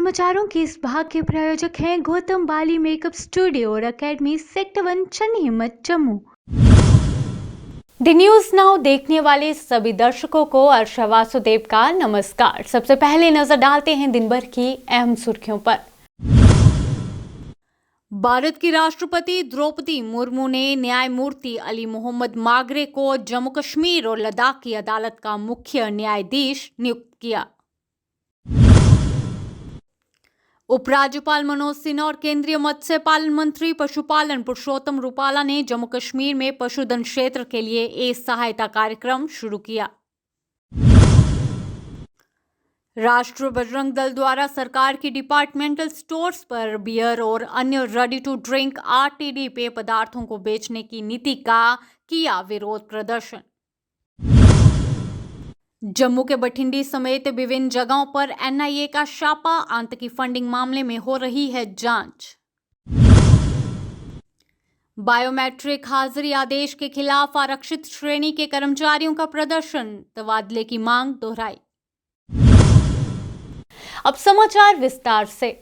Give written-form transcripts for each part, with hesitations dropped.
समाचारों के इस भाग के प्रायोजक हैं गौतम बाली मेकअप स्टूडियो और एकेडमी सेक्टर 1 चन्नी हिम्मत जम्मू। द न्यूज नाउ देखने वाले सभी दर्शकों को अर्षा वासुदेव का नमस्कार। सबसे पहले नजर डालते हैं दिन भर की अहम सुर्खियों पर। भारत की राष्ट्रपति द्रौपदी मुर्मू ने न्यायमूर्ति अली मोहम्मद मागरे को जम्मू कश्मीर और लद्दाख की अदालत का मुख्य न्यायाधीश नियुक्त किया। उपराज्यपाल मनोज सिन्हा और केंद्रीय मत्स्य पालन मंत्री पशुपालन पुरुषोत्तम रूपाला ने जम्मू कश्मीर में पशुधन क्षेत्र के लिए एक सहायता कार्यक्रम शुरू किया। राष्ट्रीय बजरंग दल द्वारा सरकार की डिपार्टमेंटल स्टोर्स पर बियर और अन्य रेडी टू ड्रिंक आरटीडी पेय पदार्थों को बेचने की नीति का किया विरोध प्रदर्शन। जम्मू के बठिंडी समेत विभिन्न जगहों पर एनआईए का छापा, आतंकी फंडिंग मामले में हो रही है जांच। बायोमेट्रिक हाजिरी आदेश के खिलाफ आरक्षित श्रेणी के कर्मचारियों का प्रदर्शन, तबादले की मांग दोहराई। अब समाचार विस्तार से।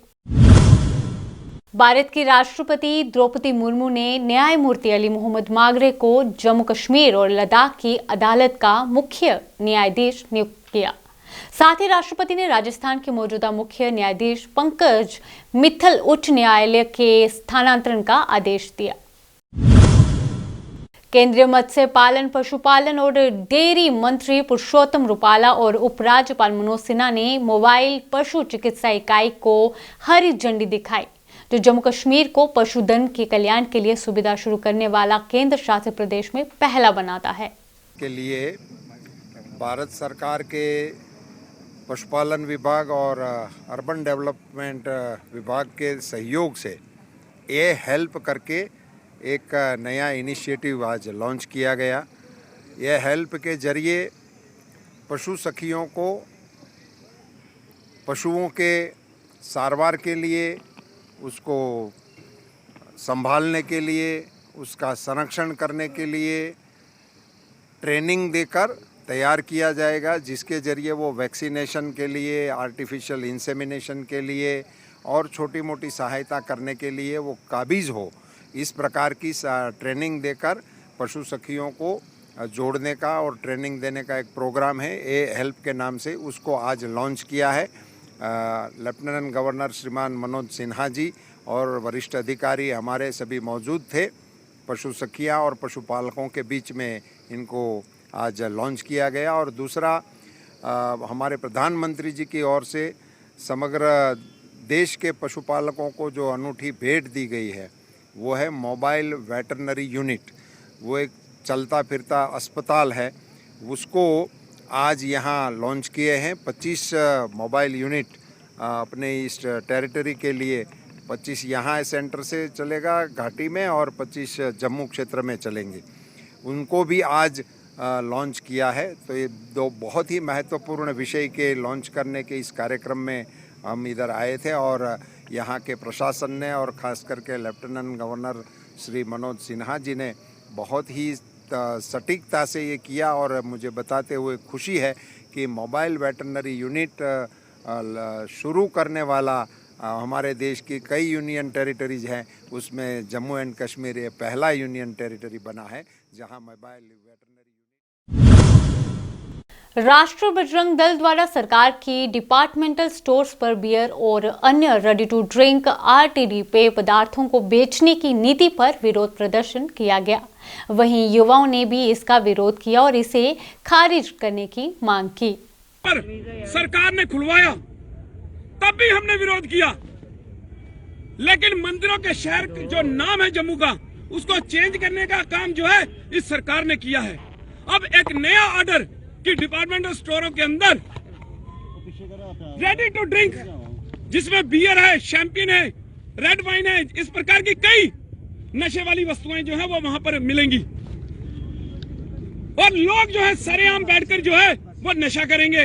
भारत की राष्ट्रपति द्रौपदी मुर्मू ने न्यायमूर्ति अली मोहम्मद मागरे को जम्मू कश्मीर और लद्दाख की अदालत का मुख्य न्यायाधीश नियुक्त किया। साथ ही राष्ट्रपति ने राजस्थान के मौजूदा मुख्य न्यायाधीश पंकज मित्तल उच्च न्यायालय के स्थानांतरण का आदेश दिया। केंद्रीय मत्स्य पालन पशुपालन और डेयरी मंत्री पुरुषोत्तम रूपाला और उपराज्यपाल मनोज सिन्हा ने मोबाइल पशु चिकित्सा इकाई को हरी झंडी दिखाई, जो जम्मू कश्मीर को पशुधन के कल्याण के लिए सुविधा शुरू करने वाला केंद्र शासित प्रदेश में पहला बनाता है। के लिए भारत सरकार के पशुपालन विभाग और अर्बन डेवलपमेंट विभाग के सहयोग से ये हेल्प करके एक नया इनिशिएटिव आज लॉन्च किया गया। यह हेल्प के जरिए पशु सखियों को पशुओं के सारवार के लिए, उसको संभालने के लिए, उसका संरक्षण करने के लिए ट्रेनिंग देकर तैयार किया जाएगा, जिसके जरिए वो वैक्सीनेशन के लिए, आर्टिफिशियल इंसेमिनेशन के लिए और छोटी मोटी सहायता करने के लिए वो काबिज हो। इस प्रकार की ट्रेनिंग देकर पशु सखियों को जोड़ने का और ट्रेनिंग देने का एक प्रोग्राम है, ए हेल्प के नाम से उसको आज लॉन्च किया है। लेफ्टिनेंट गवर्नर श्रीमान मनोज सिन्हा जी और वरिष्ठ अधिकारी हमारे सभी मौजूद थे। पशु सखियाँ और पशुपालकों के बीच में इनको आज लॉन्च किया गया। और दूसरा, हमारे प्रधानमंत्री जी की ओर से समग्र देश के पशुपालकों को जो अनूठी भेंट दी गई है वो है मोबाइल वेटरनरी यूनिट। वो एक चलता फिरता अस्पताल है, उसको आज यहाँ लॉन्च किए हैं। 25 मोबाइल यूनिट अपने इस टेरिटरी के लिए, 25 यहाँ सेंटर से चलेगा घाटी में और 25 जम्मू क्षेत्र में चलेंगे, उनको भी आज लॉन्च किया है। तो ये दो बहुत ही महत्वपूर्ण विषय के लॉन्च करने के इस कार्यक्रम में हम इधर आए थे और यहाँ के प्रशासन ने और ख़ास करके लेफ्टिनेंट गवर्नर श्री मनोज सिन्हा जी ने बहुत ही सटीकता से ये किया। और मुझे बताते हुए खुशी है कि मोबाइल वेटरनरी यूनिट शुरू करने वाला हमारे देश की कई यूनियन टेरिटरीज हैं, उसमें जम्मू एंड कश्मीर ये पहला यूनियन टेरिटरी बना है जहाँ मोबाइल वेटरनरी। राष्ट्रीय बजरंग दल द्वारा सरकार की डिपार्टमेंटल स्टोर्स पर बियर और अन्य रेडी टू ड्रिंक आरटीडी पेय पदार्थों को बेचने की नीति पर विरोध प्रदर्शन किया गया। वहीं युवाओं ने भी इसका विरोध किया और इसे खारिज करने की मांग की। सरकार ने खुलवाया तब भी हमने विरोध किया, लेकिन मंदिरों के शहर जो नाम है जम्मू का, उसको चेंज करने का काम जो है इस सरकार ने किया है। अब एक नया ऑर्डर कि डिपार्टमेंटल स्टोरों के अंदर रेडी टू ड्रिंक, जिसमें बियर है, शैंपेन है, रेड वाइन है, इस प्रकार की कई नशे वाली वस्तुएं जो है वो वहां पर मिलेंगी और लोग जो है सरेआम बैठकर जो है वो नशा करेंगे।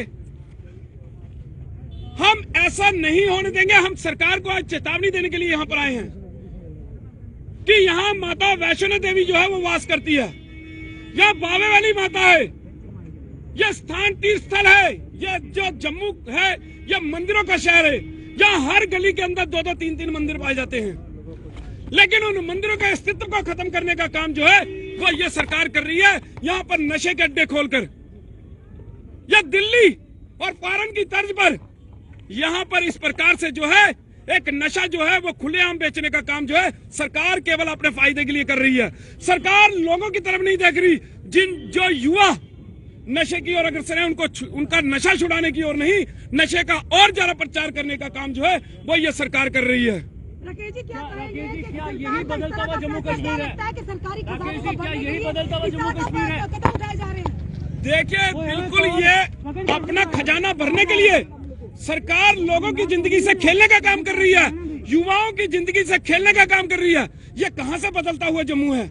हम ऐसा नहीं होने देंगे। हम सरकार को आज चेतावनी देने के लिए यहां पर आए हैं कि यहां माता वैष्णो देवी जो है वो वास करती है, यह बावे वाली माता है, यह स्थान तीर्थ स्थल है, यह जो जम्मू है यह मंदिरों का शहर है। यहाँ हर गली के अंदर 2-2, 3-3 मंदिर पाए जाते हैं, लेकिन उन मंदिरों के अस्तित्व को खत्म करने का काम जो है वो ये सरकार कर रही है। यहाँ पर नशे के अड्डे खोलकर, या दिल्ली और पारन की तर्ज पर यहाँ पर इस प्रकार से जो है एक नशा जो है वो खुलेआम बेचने का काम जो है सरकार केवल अपने फायदे के लिए कर रही है। सरकार लोगों की तरफ नहीं देख रही। जो युवा नशे की ओर अग्रसर है उनका नशा छुड़ाने की ओर नहीं, नशे का और ज्यादा प्रचार करने का काम जो है वो ये सरकार कर रही है। राकेश जी, क्या यही बदलता हुआ जम्मू कश्मीर है? राकेश जी, क्या यही बदलता हुआ जम्मू कश्मीर है? देखिए, बिल्कुल ये अपना खजाना भरने के लिए सरकार लोगों की जिंदगी से खेलने का काम कर रही है, युवाओं की जिंदगी से खेलने का काम कर रही है। ये कहां से बदलता हुआ जम्मू है?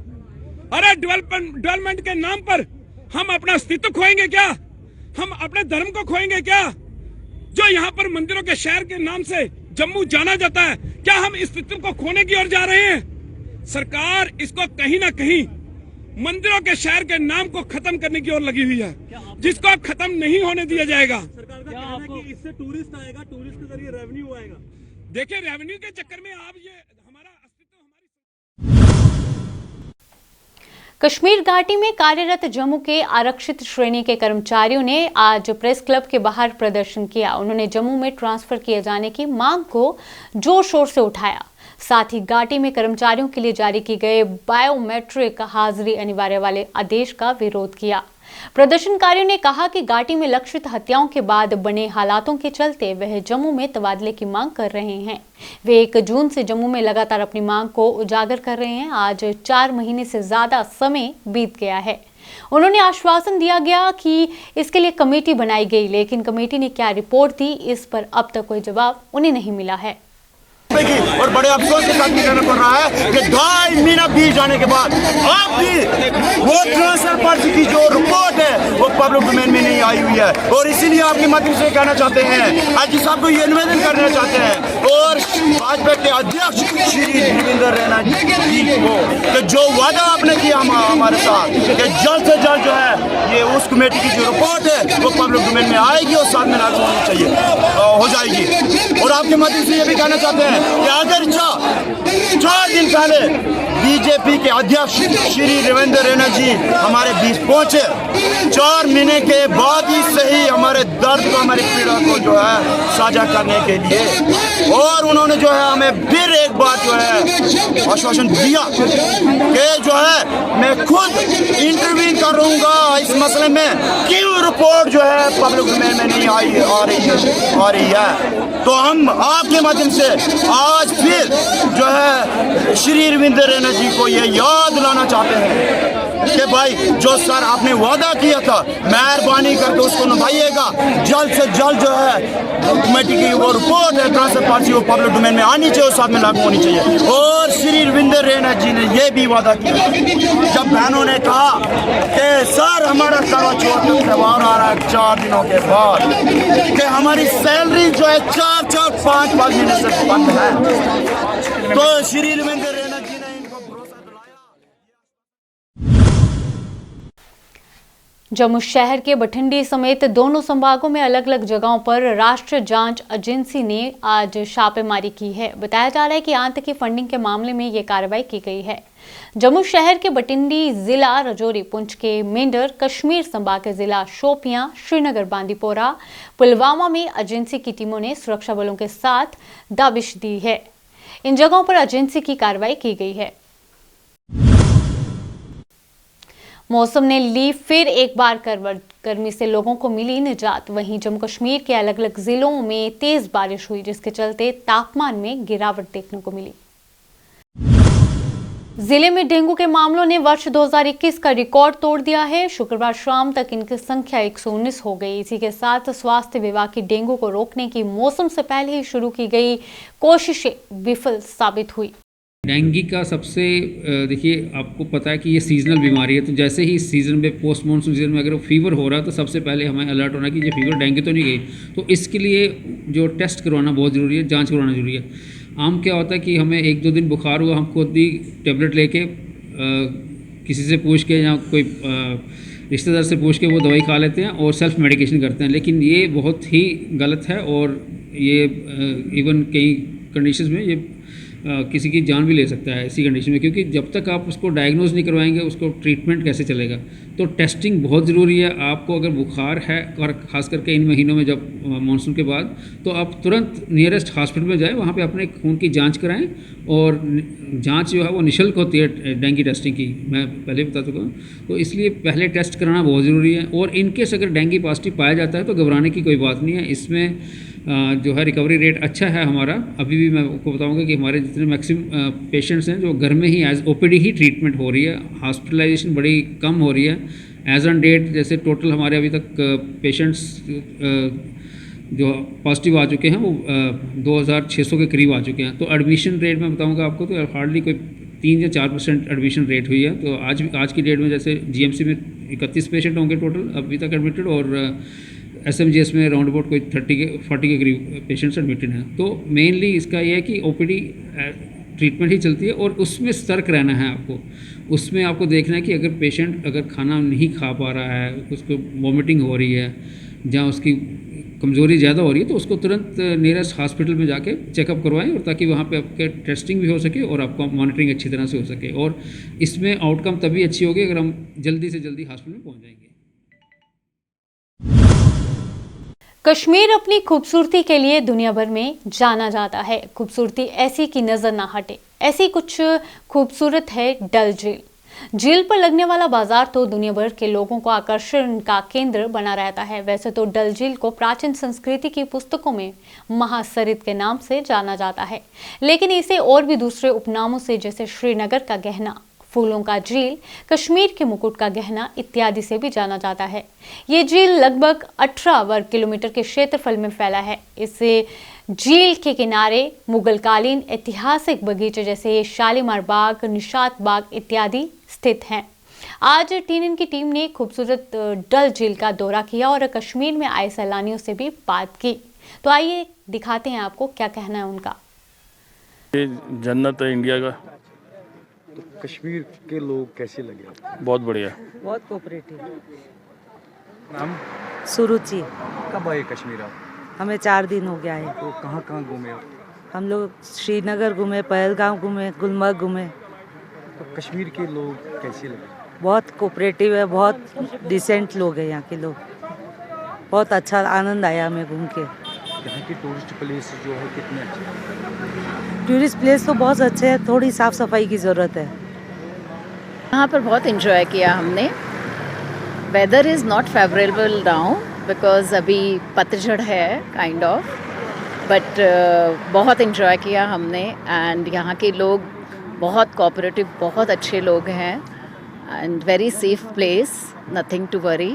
अरे डेवलपमेंट के नाम पर हम अपना अस्तित्व खोएंगे क्या? हम अपने धर्म को खोएंगे क्या? जो यहाँ पर मंदिरों के शहर के नाम से जम्मू जाना जाता है, क्या हम इस अस्तित्व को खोने की ओर जा रहे हैं? सरकार इसको कहीं ना कहीं मंदिरों के शहर के नाम को खत्म करने की ओर लगी हुई है, जिसको अब खत्म नहीं होने दिया जाएगा। सरकार का कहना है कि इससे टूरिस्ट आएगा, टूरिस्ट के जरिए रेवेन्यू आएगा। देखिए, रेवेन्यू के चक्कर में आप ये हमारा अस्तित्व कश्मीर घाटी में कार्यरत जम्मू के आरक्षित श्रेणी के कर्मचारियों ने आज प्रेस क्लब के बाहर प्रदर्शन किया। उन्होंने जम्मू में ट्रांसफर किए जाने की मांग को जोर शोर से उठाया। साथ ही घाटी में कर्मचारियों के लिए जारी किए गए बायोमेट्रिक हाजिरी अनिवार्य वाले आदेश का विरोध किया। प्रदर्शनकारियों ने कहा कि घाटी में लक्षित हत्याओं के बाद बने हालातों के चलते वह जम्मू में तबादले की मांग कर रहे हैं। वे 1 जून से जम्मू में लगातार अपनी मांग को उजागर कर रहे हैं। आज 4 महीने से ज्यादा समय बीत गया है। उन्होंने आश्वासन दिया गया कि इसके लिए कमेटी बनाई गई, लेकिन कमेटी ने क्या रिपोर्ट दी, इस पर अब तक कोई जवाब उन्हें नहीं मिला है। और बड़े अफसोस के साथ कहना पड़ रहा है कि 2.5 महीना बीत जाने के बाद अब भी वो ट्रांसफर पर्ची की जो रिपोर्ट है वो पब्लिक डोमेन में नहीं आई हुई है। और इसीलिए आपके माध्यम से कहना चाहते हैं, आईजी साहब को ये निवेदन करना चाहते हैं और भाजपा के अध्यक्ष श्री देवेंद्र रैना जी को कि जो वादा आपने किया हमारे साथ कि जल्द से जल्द जो है ये उस कमेटी की जो रिपोर्ट है वो पब्लिक डोमेन में आएगी और साथ में लागू होनी चाहिए, हो जाएगी। और आपके माध्यम से ये भी कहना चाहते हैं कि अगर 4 दिन पहले बीजेपी के अध्यक्ष श्री देवेंद्र रैना जी हमारे बीच पहुंचे, 4 महीने के बाद ही सही हमारे दर्द को, हमारी पीड़ा को जो है साझा करने के लिए, और उन्होंने जो है हमें फिर एक बार जो है आश्वासन दिया कि जो है मैं खुद इंटरव्यू करूंगा इस मसले में, क्यों रिपोर्ट जो है पब्लिक डोमेन में नहीं आ रही है। तो हम आपके माध्यम से आज फिर जो है श्री रविंद्र रैना जी को ये याद दिलाना चाहते हैं कि भाई जो सर आपने वादा किया था, मेहरबानी करके उसको निभाइएगा। जल्द से जल्द जो है कमेटी की वो रिपोर्ट है ट्रांसफर पर्ची वो पब्लिक डोमेन में आनी चाहिए और साथ में लागू होनी चाहिए। और श्री रविंद्र रैना जी ने ये भी वादा किया जब बहनों ने कहा कि सर हमारा करवा चौथ का त्यौहार आ रहा है 4 दिनों के बाद, कि हमारी सैलरी जो है 4-5 महीने से बंद है, तो श्री रविंद्र रैना जी ने इनको भरोसा दिलाया। जम्मू शहर के बठिंडी समेत दोनों संभागों में अलग अलग जगहों पर राष्ट्रीय जांच एजेंसी ने आज छापेमारी की है। बताया जा रहा है कि आतंकी फंडिंग के मामले में ये कार्रवाई की गई है। जम्मू शहर के बटिंडी, जिला राजौरी, पुंछ के मेंढर, कश्मीर संभाग के जिला शोपियां, श्रीनगर, बांदीपोरा, पुलवामा में एजेंसी की टीमों ने सुरक्षा बलों के साथ दबिश दी है। इन जगहों पर एजेंसी की कार्रवाई की गई है। मौसम ने ली फिर एक बार करवट, गर्मी से लोगों को मिली निजात। वहीं जम्मू कश्मीर के अलग अलग जिलों में तेज बारिश हुई, जिसके चलते तापमान में गिरावट देखने को मिली। जिले में डेंगू के मामलों ने वर्ष 2021 का रिकॉर्ड तोड़ दिया है। शुक्रवार शाम तक इनकी संख्या 119 हो गई। इसी के साथ स्वास्थ्य विभाग की डेंगू को रोकने की मौसम से पहले ही शुरू की गई कोशिशें विफल साबित हुई। डेंगू का सबसे देखिए, आपको पता है कि ये सीजनल बीमारी है, तो जैसे ही इस सीज़न में पोस्ट मानसून सीजन में अगर फीवर हो रहा है तो सबसे पहले हमें अलर्ट होना कि ये फीवर डेंगू तो नहीं गई। तो इसके लिए जो टेस्ट करवाना बहुत ज़रूरी है, जांच करवाना ज़रूरी है। आम क्या होता है कि हमें 1-2 दिन बुखार हुआ, हम खुद ही टैबलेट लेके किसी से पूछ के या कोई रिश्तेदार से पूछ के वो दवाई खा लेते हैं और सेल्फ मेडिकेशन करते हैं, लेकिन ये बहुत ही गलत है और ये इवन कई कंडीशंस में ये किसी की जान भी ले सकता है ऐसी कंडीशन में, क्योंकि जब तक आप उसको डायग्नोज नहीं करवाएंगे उसको ट्रीटमेंट कैसे चलेगा। तो टेस्टिंग बहुत ज़रूरी है। आपको अगर बुखार है और ख़ास करके इन महीनों में जब मानसून के बाद, तो आप तुरंत नियरेस्ट हॉस्पिटल में जाएं, वहाँ पे अपने खून की जांच कराएं। और जांच जो है वो निःशुल्क होती है डेंगू टेस्टिंग की, मैं पहले बता चुका हूँ। तो इसलिए पहले टेस्ट कराना बहुत ज़रूरी है। और इनकेस अगर डेंगू पॉजिटिव पाया जाता है तो घबराने की कोई बात नहीं है। इसमें जो है रिकवरी रेट अच्छा है हमारा। अभी भी मैं आपको बताऊंगा कि हमारे जितने मैक्सिमम पेशेंट्स हैं जो घर में ही एज ओपीडी ही ट्रीटमेंट हो रही है, हॉस्पिटलाइजेशन बड़ी कम हो रही है। एज ऑन डेट जैसे टोटल हमारे अभी तक पेशेंट्स जो पॉजिटिव आ चुके हैं वो 2600 के करीब आ चुके हैं। तो एडमिशन रेट मैं बताऊंगा आपको तो हार्डली कोई 3 या 4% एडमिशन रेट हुई है। तो आज की डेट में जैसे जीएमसी में 31 पेशेंट होंगे टोटल अभी तक एडमिटेड, और एसएमजीएस में राउंड अबाउट कोई 40 के करीब पेशेंट्स एडमिटेड हैं। तो मेनली इसका यह है कि ओपीडी ट्रीटमेंट ही चलती है और उसमें सतर्क रहना है आपको। उसमें आपको देखना है कि अगर पेशेंट अगर खाना नहीं खा पा रहा है, उसको वॉमिटिंग हो रही है, जहाँ उसकी कमज़ोरी ज़्यादा हो रही है, तो उसको तुरंत नियरेस्ट हॉस्पिटल में जाके चेकअप करवाएं, और ताकि वहाँ पे आपके टेस्टिंग भी हो सके और आपका मॉनिटरिंग अच्छी तरह से हो सके। और इसमें आउटकम तभी अच्छी होगी अगर हम जल्दी से जल्दी हॉस्पिटल में पहुँच जाएंगे। कश्मीर अपनी खूबसूरती के लिए दुनिया भर में जाना जाता है। खूबसूरती ऐसी की नजर ना हटे, ऐसी कुछ खूबसूरत है डल झील। झील पर लगने वाला बाजार तो दुनिया भर के लोगों को आकर्षण का केंद्र बना रहता है। वैसे तो डल झील को प्राचीन संस्कृति की पुस्तकों में महासरित के नाम से जाना जाता है, लेकिन इसे और भी दूसरे उपनामों से जैसे श्रीनगर का गहना, फूलों का झील, कश्मीर के मुकुट का गहना इत्यादि से भी जाना जाता है। ये झील लगभग 18 वर्ग किलोमीटर के क्षेत्रफल में फैला है। इस झील के किनारे मुगलकालीन ऐतिहासिक बगीचे जैसे शालीमार बाग, निशात बाग इत्यादि स्थित हैं। आज टीएनएन की टीम ने खूबसूरत डल झील का दौरा किया और कश्मीर में आए सैलानियों से भी बात की। तो आइए दिखाते हैं आपको क्या कहना है उनका। ये जन्नत है इंडिया का। तो कश्मीर के लोग कैसे लगे? बहुत बढ़िया। बहुत कोऑपरेटिव। नाम? सुरुचि। कब आए कश्मीर आप? हमें 4 दिन हो गया है। तो कहाँ कहाँ घूमे आप? हम लोग श्रीनगर घूमे, पहलगाम घूमे, गुलमर्ग घूमे। तो कश्मीर के लोग कैसे लगे? बहुत कोऑपरेटिव है, बहुत डिसेंट लोग हैं यहाँ के लोग। बहुत अच्छा आनंद आया हमें घूम के। यहाँ के टूरिस्ट प्लेस जो है कितने अच्छे हैं? टूरिस्ट प्लेस तो बहुत अच्छे हैं, थोड़ी साफ सफाई की ज़रूरत है। यहाँ पर बहुत एंजॉय किया हमने। Weather is not favourable now because अभी पतझड़ है काइंड ऑफ, बट बहुत एंजॉय किया हमने। एंड यहाँ के लोग बहुत कोऑपरेटिव, बहुत अच्छे लोग हैं and very safe place, nothing to worry.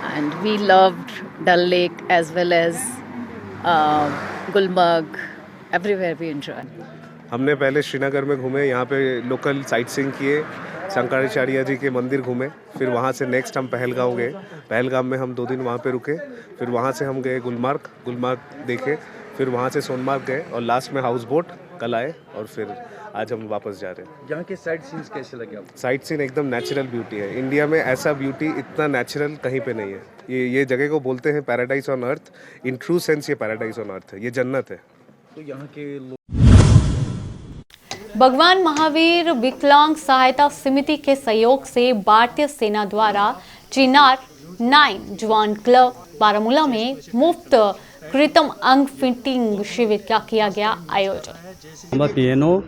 And we loved Dal Lake as well as Gulmarg, everywhere we enjoy. हमने पहले श्रीनगर में घूमे, यहाँ पे लोकल साइट सीइंग किए, शंकराचार्य जी के मंदिर घूमे। फिर वहाँ से नेक्स्ट हम पहलगाम गए। पहलगाम में हम 2 दिन वहाँ पे रुके। फिर वहाँ से हम गए गुलमर्ग देखे। फिर वहाँ से सोनमार्ग गए और लास्ट में हाउस बोट कल आए और फिर आज हम वापस जा रहे हैं। यहाँ के साइट सीन्स कैसे लगे आपको? साइट सीन एकदम नेचुरल ब्यूटी है। इंडिया में ऐसा ब्यूटी इतना नेचुरल कहीं पे नहीं है। ये जगह को बोलते हैं paradise on earth. In true sense ये पैराडाइज ऑन अर्थ है, ये जन्नत है। तो यहाँ के लोग भगवान महावीर विकलांग सहायता समिति के सहयोग से भारतीय सेना द्वारा चिनार 9 जवान क्लब बारामूला में मुफ्त कृत्रिम अंग फिटिंग शिविर का किया गया आयोजन। पीएनओ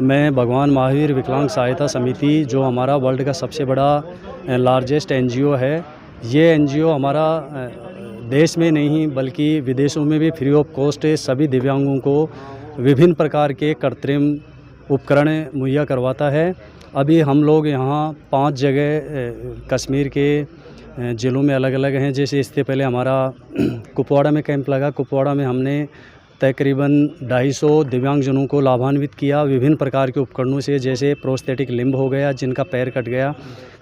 में भगवान महावीर विकलांग सहायता समिति जो हमारा वर्ल्ड का सबसे बड़ा लार्जेस्ट एनजीओ है। ये एनजीओ हमारा देश में नहीं बल्कि विदेशों में भी फ्री ऑफ कॉस्ट सभी दिव्यांगों को विभिन्न प्रकार के कृत्रिम उपकरण मुहैया करवाता है। अभी हम लोग यहाँ 5 जगह कश्मीर के ज़िलों में अलग अलग हैं। जैसे इससे पहले हमारा कुपवाड़ा में कैंप लगा। कुपवाड़ा में हमने तकरीबन 250 दिव्यांगजनों को लाभान्वित किया विभिन्न प्रकार के उपकरणों से, जैसे प्रोस्थेटिक लिम्ब हो गया जिनका पैर कट गया,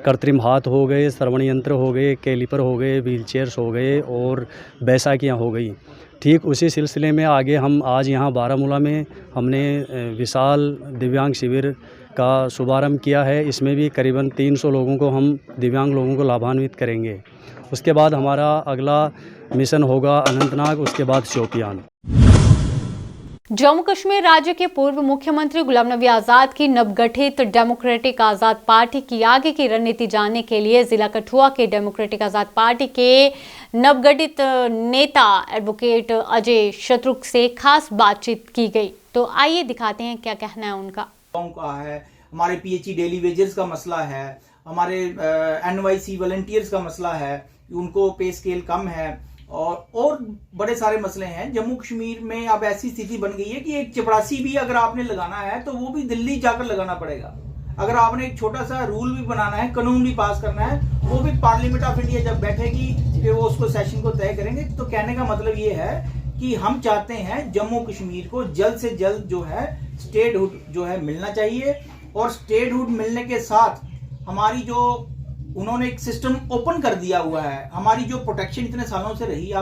कृत्रिम हाथ हो गए, श्रवण यंत्र हो गए, कैलिपर हो गए, व्हीलचेयर्स हो गए और बैसाखियाँ हो गई। ठीक उसी सिलसिले में आगे हम आज यहाँ बारामूला में हमने विशाल दिव्यांग शिविर का शुभारंभ किया है। इसमें भी करीबन 300 लोगों को हम दिव्यांग लोगों को लाभान्वित करेंगे। उसके बाद हमारा अगला मिशन होगा अनंतनाग, उसके बाद शोपियान। जम्मू कश्मीर राज्य के पूर्व मुख्यमंत्री गुलाम नबी आज़ाद की नवगठित डेमोक्रेटिक आज़ाद पार्टी की आगे की रणनीति जानने के लिए जिला कठुआ के डेमोक्रेटिक आज़ाद पार्टी के नवगठित नेता एडवोकेट अजय शत्रुघ्न से खास बातचीत की गई। तो आइए दिखाते हैं क्या कहना है उनका। हमारे पीएचई डेली वेजेस का मसला है, हमारे एनवाईसी वॉलंटियर्स का मसला है, उनको पे स्केल कम है और बड़े सारे मसले हैं। जम्मू कश्मीर में अब ऐसी स्थिति बन गई है कि एक चपरासी भी अगर आपने लगाना है तो वो भी दिल्ली जाकर लगाना पड़ेगा। अगर आपने एक छोटा सा रूल भी बनाना है, कानून भी पास करना है, वो भी पार्लियामेंट ऑफ इंडिया जब बैठेगी फिर वो उसको सेशन को तय करेंगे। तो कहने का मतलब ये है कि हम चाहते हैं जम्मू कश्मीर को जल्द से जल्द जो है स्टेटहुड जो है मिलना चाहिए, और स्टेटहुड मिलने के साथ हमारी जो उन्होंने एक सिस्टम ओपन कर दिया हुआ है, हमारी जो प्रोटेक्शन इतने सालों से रही।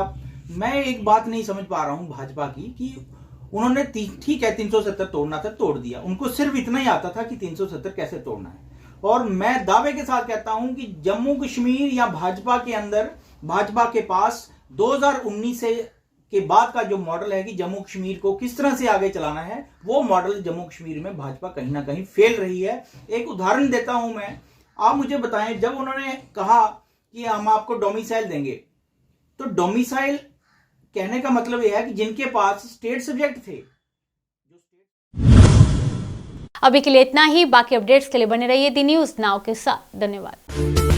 मैं एक बात नहीं समझ पा रहा हूं भाजपा की कि उन्होंने ठीक है 370 तोड़ना था, तोड़ दिया। उनको सिर्फ इतना ही आता था कि 370 कैसे तोड़ना है। और मैं दावे के साथ कहता हूं कि जम्मू कश्मीर या भाजपा के अंदर, भाजपा के पास 2019 से के बाद का जो मॉडल है कि जम्मू कश्मीर को किस तरह से आगे चलाना है, वो मॉडल जम्मू कश्मीर में भाजपा कहीं ना कहीं फेल रही है। एक उदाहरण देता हूं मैं, आप मुझे बताएं, जब उन्होंने कहा कि हम आपको डोमिसाइल देंगे, तो डोमिसाइल कहने का मतलब यह है कि जिनके पास स्टेट सब्जेक्ट थे। अभी के लिए इतना ही। बाकी अपडेट्स के लिए बने रहिए दी न्यूज़ नाउ के साथ। धन्यवाद।